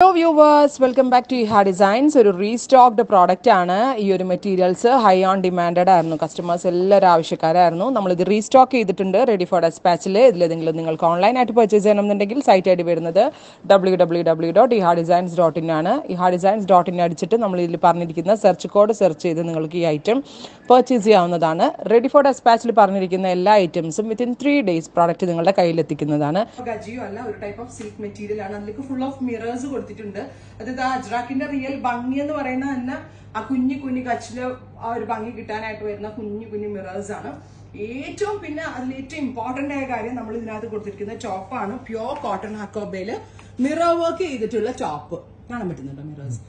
Hello viewers, welcome back to IHA Designs. ഒരു restocked product ആണ്. ഈ ഒരു മെറ്റീരിയൽസ് ഹൈ ഓൺ ഡിമാൻഡഡ് ആയിരുന്നു. കസ്റ്റമേഴ്സ് എല്ലാവരും ആവശ്യക്കാരായിരുന്നു. നമ്മളിത് റീസ്റ്റോക്ക് ചെയ്തിട്ടുണ്ട് റെഡി ഫോർ ഡെസ്പാച്ചിൽ. ഇതിലേതെങ്കിലും നിങ്ങൾക്ക് ഓൺലൈനായിട്ട് പർച്ചേസ് ചെയ്യണമെന്നുണ്ടെങ്കിൽ സൈറ്റ് ഐ ഡി വരുന്നത് www.ihadesigns.in ആണ്. ihadesigns.in അടിച്ചിട്ട് നമ്മൾ ഇതിൽ പറഞ്ഞിരിക്കുന്ന സെർച്ച് കോഡ് സെർച്ച് ചെയ്ത് നിങ്ങൾക്ക് ഈ ഐറ്റം പർച്ചേസ് ചെയ്യാവുന്നതാണ്. റെഡി ഫോർ ഡെസ്പാച്ചിൽ പറഞ്ഞിരിക്കുന്ന എല്ലാ ഐറ്റംസും വിത്തിൻ 3 days പ്രോഡക്റ്റ് നിങ്ങളുടെ കയ്യിലെത്തിക്കുന്നതാണ്. ഗജിയോ അല്ല, ഒരു ടൈപ്പ് ഓഫ് സിൽക്ക് മെറ്റീരിയൽ ആണ്. അതിലേക്ക് ഫുൾ ഓഫ് മിറേഴ്സ് കൊടുത്തിട്ടുണ്ട്. അതായത് അജ്രാക്കിന്റെ റിയൽ ഭംഗി എന്ന് പറയുന്നത് തന്നെ ആ കുഞ്ഞു കുഞ്ഞു കച്ചില് ആ ഒരു ഭംഗി കിട്ടാനായിട്ട് വരുന്ന കുഞ്ഞു കുഞ്ഞു മിറേഴ്സ് ആണ്. ഏറ്റവും പിന്നെ അതിൽ ഏറ്റവും ഇമ്പോർട്ടന്റ് ആയ കാര്യം നമ്മൾ ഇതിനകത്ത് കൊടുത്തിരിക്കുന്ന ടോപ്പാണ്. പ്യോർ കോട്ടൺ ഹക്കോബയില് മിറർ വർക്ക് ചെയ്തിട്ടുള്ള ടോപ്പ് കാണാൻ പറ്റുന്നുണ്ടോ? മിറേഴ്സ്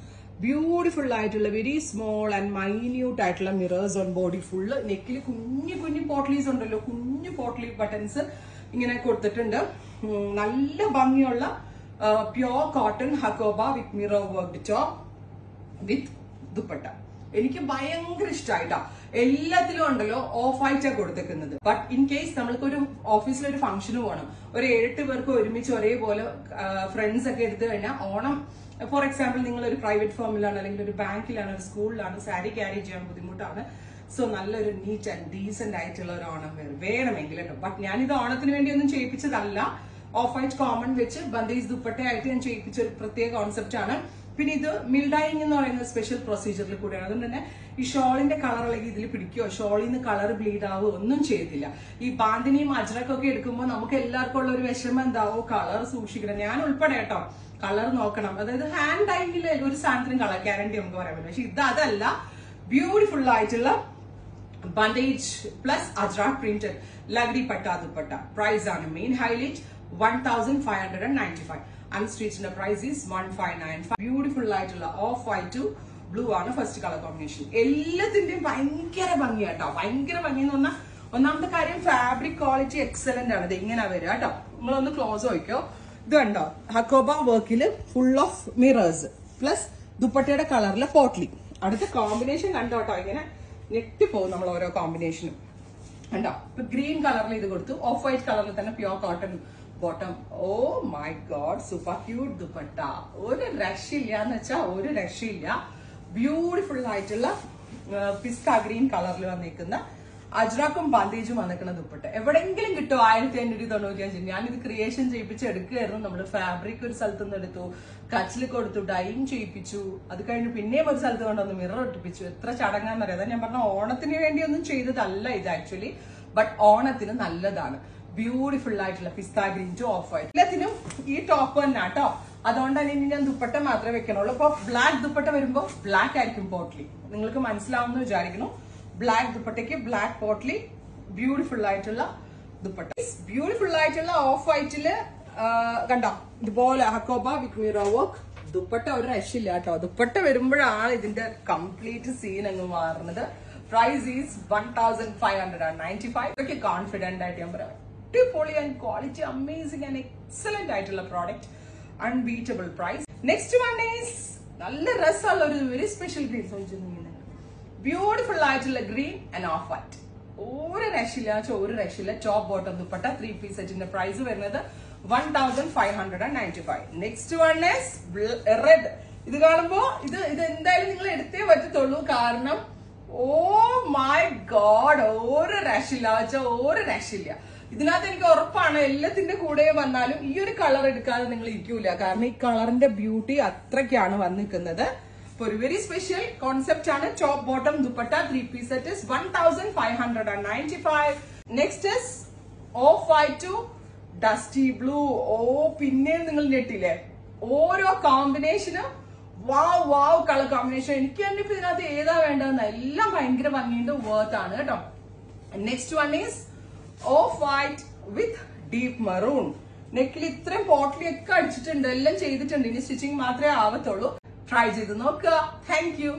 ബ്യൂട്ടിഫുൾ ആയിട്ടുള്ള വെരി സ്മോൾ ആൻഡ് മൈന്യൂട്ട് ആയിട്ടുള്ള മിറേഴ്സ് ഓൺ ബോഡി ഫുള്ള്. നെക്കിൽ കുഞ്ഞു കുഞ്ഞു പോട്ട്ലീസ് ഉണ്ടല്ലോ, കുഞ്ഞു പോട്ട്ലി ബട്ടൺസ് ഇങ്ങനെ കൊടുത്തിട്ടുണ്ട്. നല്ല ഭംഗിയുള്ള pure cotton hakoba with mirror work top വിത്ത് ദുപ്പട്ട. എനിക്ക് ഭയങ്കര ഇഷ്ടമായിട്ടാ. എല്ലാത്തിലും ഉണ്ടല്ലോ ഓഫ് ആയിട്ടാണ് കൊടുത്തേക്കുന്നത്. ബട്ട് ഇൻ കേസ് നമ്മൾക്കൊരു ഓഫീസിലൊരു ഫംഗ്ഷന് പോകണം, ഒരു 7-8 പേർക്ക് ഒരുമിച്ച് ഒരേപോലെ ഫ്രണ്ട്സ് ഒക്കെ എടുത്തു കഴിഞ്ഞാൽ ഓണം ഫോർ എക്സാമ്പിൾ നിങ്ങൾ ഒരു പ്രൈവറ്റ് ഫേമിലാണ് അല്ലെങ്കിൽ ഒരു ബാങ്കിലാണ് ഒരു സ്കൂളിലാണ് സാരി ക്യാരി ചെയ്യാൻ ബുദ്ധിമുട്ടാണ്. സോ നല്ലൊരു നീറ്റ് ആൻഡ് ഡീസെന്റ് ആയിട്ടുള്ള ഒരു ഓണം വേണമെങ്കിൽ കേട്ടോ. ബട്ട് ഞാനിത് ഓണത്തിന് വേണ്ടി ഒന്നും ചെയ്യിപ്പിച്ചതല്ല. ഓഫ് വൈറ്റ് കോമൺ വെച്ച് ബന്ദേജ് ദുപ്പട്ടയായിട്ട് ഞാൻ ചെയ്യിപ്പിച്ച ഒരു പ്രത്യേക കോൺസെപ്റ്റ് ആണ്. പിന്നെ ഇത് മിൽഡൈങ് എന്ന് പറയുന്ന സ്പെഷ്യൽ പ്രൊസീജിയറിൽ കൂടെയാണ്. അതുകൊണ്ട് തന്നെ ഈ ഷോളിന്റെ കളർ അല്ലെങ്കിൽ ഇതിൽ പിടിക്കുകയോ ഷോളിൽ നിന്ന് കളർ ബ്ലീഡ് ആവുകയോ ഒന്നും ചെയ്തില്ല. ഈ ബാന്തിനിയും അജ്രക്കൊക്കെ എടുക്കുമ്പോൾ നമുക്ക് എല്ലാവർക്കും ഉള്ള ഒരു വിഷമം എന്താവോ, കളർ സൂക്ഷിക്കണം. ഞാൻ ഉൾപ്പെടെ കേട്ടോ കളർ നോക്കണം. അതായത് ഹാൻഡ് ഡൈങ്ങിൽ ഒരു സാധനത്തിനും കളർ ഗ്യാരണ്ടി നമുക്ക് പറയാൻ പറ്റും. പക്ഷെ ഇത് അതല്ല. ബ്യൂട്ടിഫുൾ ആയിട്ടുള്ള bandhej plus ajrakh printed lagdi patta dupatta. Price ആണ് മെയിൻ ഹൈലൈറ്റ് 1595. അൺസ്റ്റിച്ചിന്റെ പ്രൈസ് ഈസ് 1595. ബ്യൂട്ടിഫുൾ ആയിട്ടുള്ള ഓഫ് വൈറ്റ് ബ്ലൂ ആണ് ഫസ്റ്റ് കളർ കോമ്പിനേഷൻ. എല്ലാത്തിന്റെയും ഭയങ്കര ഭംഗിയാട്ടോ. ഭയങ്കര ഭംഗി എന്ന് പറഞ്ഞാൽ ഒന്നാമത്തെ കാര്യം ഫാബ്രിക് ക്വാളിറ്റി എക്സലന്റ് ആണ്. ഇത് ഇങ്ങനെ വരിക കേട്ടോ. നിങ്ങളൊന്ന് ക്ലോസ് നോക്കിയോ. ഇത് കണ്ടോ, ഹക്കോബ വർക്കില് ഫുൾ ഓഫ് മിറേഴ്സ് പ്ലസ് ദുപ്പട്ടയുടെ കളറിലെ പോട്ട്ലി. അടുത്ത കോമ്പിനേഷൻ കണ്ടോട്ടോ, ഇങ്ങനെ ഞെട്ടിപ്പോകും നമ്മൾ ഓരോ കോമ്പിനേഷനും കണ്ടോ. ഇപ്പൊ ഗ്രീൻ കളറിൽ ഇത് കൊടുത്തു, ഓഫ് വൈറ്റ് കളറിൽ തന്നെ pure cotton bottom. Oh my god, super cute dupatta. ഒരു രക്ഷയില്ല എന്ന് വെച്ചാൽ ഒരു രക്ഷയില്ല. ബ്യൂട്ടിഫുൾ ആയിട്ടുള്ള പിസ്ത ഗ്രീൻ കളറിൽ വന്നിരിക്കുന്ന അജ്രാക്കും ബന്ദേജും വന്നിരിക്കുന്ന ദുപ്പട്ട. എവിടെങ്കിലും കിട്ടും 1595. ഞാനിത് ക്രിയേഷൻ ചെയ്യിപ്പിച്ച് എടുക്കുകയായിരുന്നു. നമ്മള് ഫാബ്രിക് ഒരു സ്ഥലത്ത് നിന്ന് എടുത്തു, കച്ചിൽ കൊടുത്തു, ഡൈയിങ് ചെയ്യിപ്പിച്ചു. അത് കഴിഞ്ഞ് പിന്നെയും ഒരു സ്ഥലത്ത് കൊണ്ടുവന്ന് മിറർ ഒട്ടിപ്പിച്ചു. എത്ര ചടങ്ങാന്നറിയാം. അതാ ഞാൻ പറഞ്ഞ ഓണത്തിന് വേണ്ടിയൊന്നും ചെയ്തതല്ല ഇത് ആക്ച്വലി. ബട്ട് ഓണത്തിന് നല്ലതാണ്. ബ്യൂട്ടിഫുൾ ആയിട്ടുള്ള പിസ്ത ഗ്രീൻ ടു ഓഫ് വൈറ്റ്. എല്ലാത്തിനും ഈ ടോപ്പ് തന്നെ കേട്ടോ. അതുകൊണ്ട് തന്നെ ഇനി ഞാൻ ദുപ്പട്ട മാത്രമേ വെക്കണുള്ളൂ. ഇപ്പൊ ബ്ലാക്ക് ദുപ്പട്ട വരുമ്പോ ബ്ലാക്ക് ആയിരിക്കും പോട്ട്ലി. നിങ്ങൾക്ക് മനസ്സിലാവുമെന്ന് വിചാരിക്കുന്നു. ബ്ലാക്ക് ദുപ്പട്ടയ്ക്ക് ബ്ലാക്ക് പോട്ട്ലി. ബ്യൂട്ടിഫുൾ ആയിട്ടുള്ള ദുപ്പട്ട. ബ്യൂട്ടിഫുൾ ആയിട്ടുള്ള ഓഫ് വൈറ്റില് കണ്ടോ ഇതുപോലെ hakoba with mirror work. Dupatta ഒരു രക്ഷയില്ല കേട്ടോ. ദുപ്പട്ട വരുമ്പോഴാണ് ഇതിന്റെ കംപ്ലീറ്റ് സീൻ അങ്ങ് മാറുന്നത്. Price is 1595. ഒക്കെ കോൺഫിഡന്റ് ആയിട്ട് ഞാൻ പറയാം. അടിപൊളി and quality amazing and excellent ആയിട്ടുള്ള product. Unbeatable price. Next one is നല്ല രസമുള്ള ഒരു വെരി സ്പെഷ്യൽ ഗ്രീൻ. ബ്യൂട്ടിഫുൾ ആയിട്ടുള്ള ഗ്രീൻ ആൻഡ് ഓഫ് വൈറ്റ്. ഒരു രക്ഷയില്ല, ഒരു രക്ഷയില്ല. ടോപ്പ് ബോട്ടം ദുപ്പട്ട 3 പീസ് സെറ്റിന്റെ പ്രൈസ് വരുന്നത് 1595. Next one is red. ഇത് കാണുമ്പോ ഇത് എന്തായാലും നിങ്ങൾ എടുത്തേ പറ്റത്തുള്ളൂ. കാരണം ഓ മൈ ഗോഡ്, ഒരു രക്ഷയില്ല വെച്ചാൽ ഒരു രക്ഷയില്ല. ഇതിനകത്ത് എനിക്ക് ഉറപ്പാണ് എല്ലാത്തിന്റെ കൂടെ വന്നാലും ഈ ഒരു കളർ എടുക്കാതെ നിങ്ങൾ ഇരിക്കൂല. കാരണം ഈ കളറിന്റെ ബ്യൂട്ടി അത്രയ്ക്കാണ് വന്നിരിക്കുന്നത്. ഒരു വെരി സ്പെഷ്യൽ കോൺസെപ്റ്റ് ആണ്. Top bottom dupatta 3 piece set 1595. Next is off white to dusty blue. ഓ പിന്നെ നിങ്ങൾ ഞെട്ടില്ലേ, ഓരോ കോമ്പിനേഷനും വാവ് വാവ് കളർ കോമ്പിനേഷൻ. എനിക്ക് തന്നെ ഇപ്പൊ ഇതിനകത്ത് ഏതാ വേണ്ടതെന്ന് എല്ലാം ഭയങ്കര ഭംഗിയുണ്ട്, വർത്ത് ആണ് കേട്ടോ. Next one is of white with deep maroon. നെക്കിൽ ഇത്രയും പോട്ട്ലി ഒക്കെ അടിച്ചിട്ടുണ്ട്, എല്ലാം ചെയ്തിട്ടുണ്ട്. ഇനി സ്റ്റിച്ചിങ് മാത്രമേ ആവത്തുള്ളൂ. ട്രൈ ചെയ്ത് നോക്കുക. Thank you.